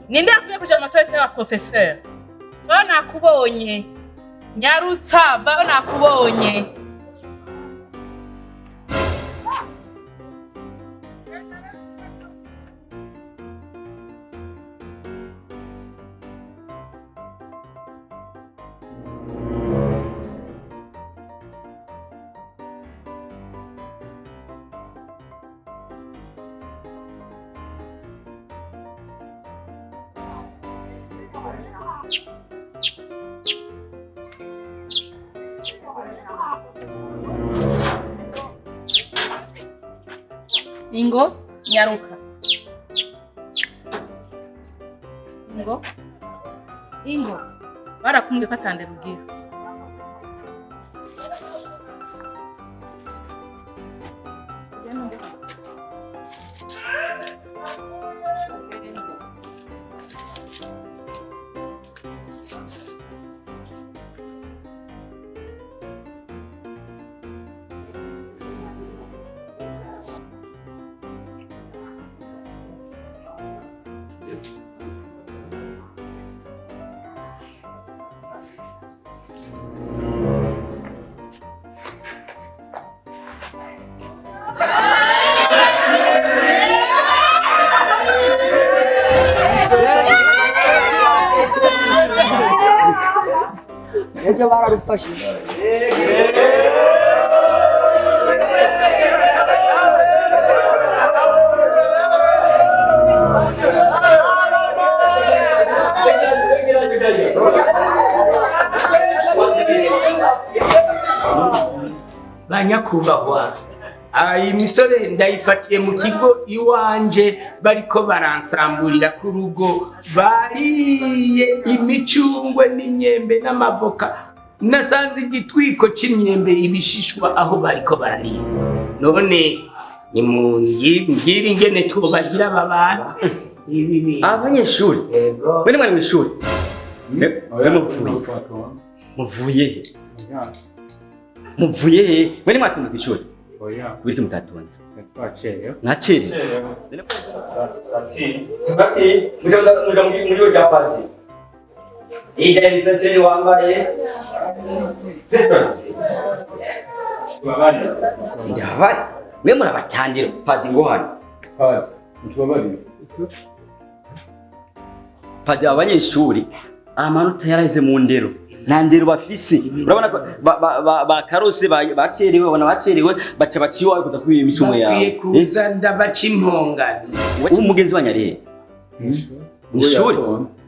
Ninde yakwiye kuja mu matorete ya Professeur? Baba nakubonye. Nyarutsa, baba nakubonye. Ingo, nyaruka. Ingo. Barakumbye ko atande rugira. Ejo bararufashe. Banyakubahwa, iyi misore ndayifatiye mu kigo iwanje bariko baransamburira ku rugo, bariye imicungwe n'imyembe n'amavoka, nasanze igitwiko c'imyembe ibishishwa aho bariko bararira. None nimungire ingene twobagira aba bana ibi Abanyeshuri. Bene mwari mwishuri. Muvuye he? Bene mwatunze kwishuri. Oya. Kubiriki mutatunze. Nacerewe. Tubati. Muja mu rya party. Ija bisateli wambaye. Sitasi. Tubabari. Ndabari. Mwe murabatandira party ngo hano. Party. Tubabari. Party abanyeshuri amanota yaraheze mu ndero. Nta ndero bafise. Urabona ko bakarose bacerewe, babona bacerewe baca baciwa kuza kwiba imicumo yawe. Bakwiye kuza ndabaca impongano. Umugenzi wanyu ari mwishuri?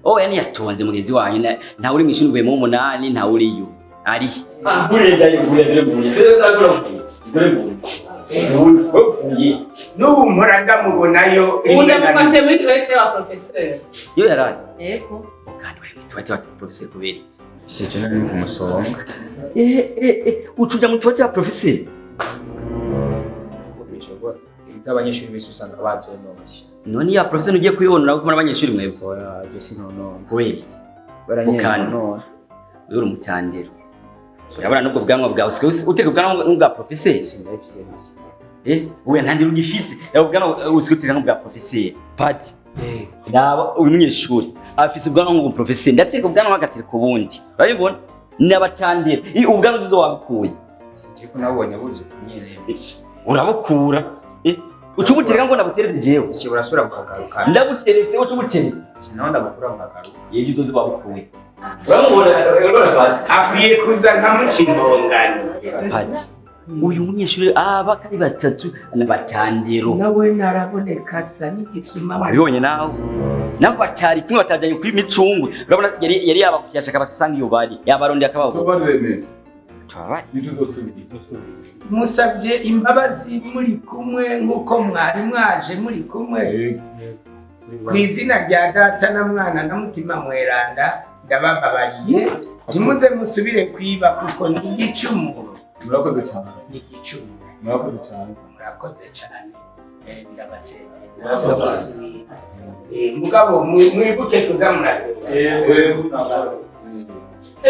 Oh, yani yatonze mugenzi wanyu nta uri mwishuri uvuye mu 8 nta uriyo. Ari. N'ubu mpora ndamubonayo. Ubu ndamufatiye muri toilette ya Professeur. Yo yarari? Yego. Kandi bari muri toilette ya Professeur kubera iki? Sije nari kumusonga. Ucuja mu toilette ya Professeur? Abanyeshuri bese usanga bazoye noshye. None ya Professeur ugiye kuyibonera ko abanyeshuri mwebwe. Oya, je nono. Kubera iki? Baranyene no. Uri umutandero. Urabona nubwo bwanwa bwawe uteka ubwanwa bwa Professeur. Uwe ntandi rugifise. Ubwanwa usikutira nk'ubwa Professeur. Padi. Naba uyu munyeshuri afise ubwanwa nk'ubwa Professeur. Ndateka ubwanwa hagateka ubundi. Urabibona? Nabatandira. Ubwanwa uzo wabukuye. Sije ko nabonye buze kunyerera. Urabukura. Ucubutereka ngo nabutereze jewe. Si urasubira mukagaruka. Ndabuteretse ucubukenye. Sinonda bakura mukagaruka. Yeje uzo babukuye. Urabona akwiye kuza nkamuca impongano. Padi. Uyu munyeshuri bakari batatu nabatandiro. Nawe naraboneka asa n'igisuma. Wabibonye nawe? Nabo batari kumwe batajanye kuri micungwe. Urabona yari yabakucyashaka basanga iyo bari. Yabaronde akababo. Tubaremeze. Twabaye. Musabye imbabazi muri kumwe nkuko mwari mwaje muri kumwe. Ku izina rya Data na Mwana na Mutima Mweranda ndabababariye. Ntimuze musubire kwiba kuko ni igicumuro. Murakoze cyane. Ni igicumuro. Murakoze cyane. Murakoze cyane. Ndabasezera. Mugabo mwibuke kuza murasezera.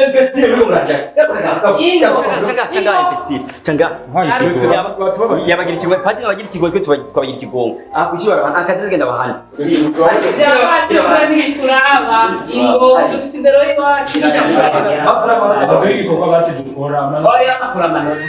imbesire uri muraja. Ingo. Canga imbesire. Canga. Yabagira ikigo, padiri abagira ikigo twe twabagira ikigongo. Kwishura akadizigenda bahana. Byabandi n'ibituraba ingo dufise indero y'iwacu. Ababwira ko basi dukora. Oya akora amanota.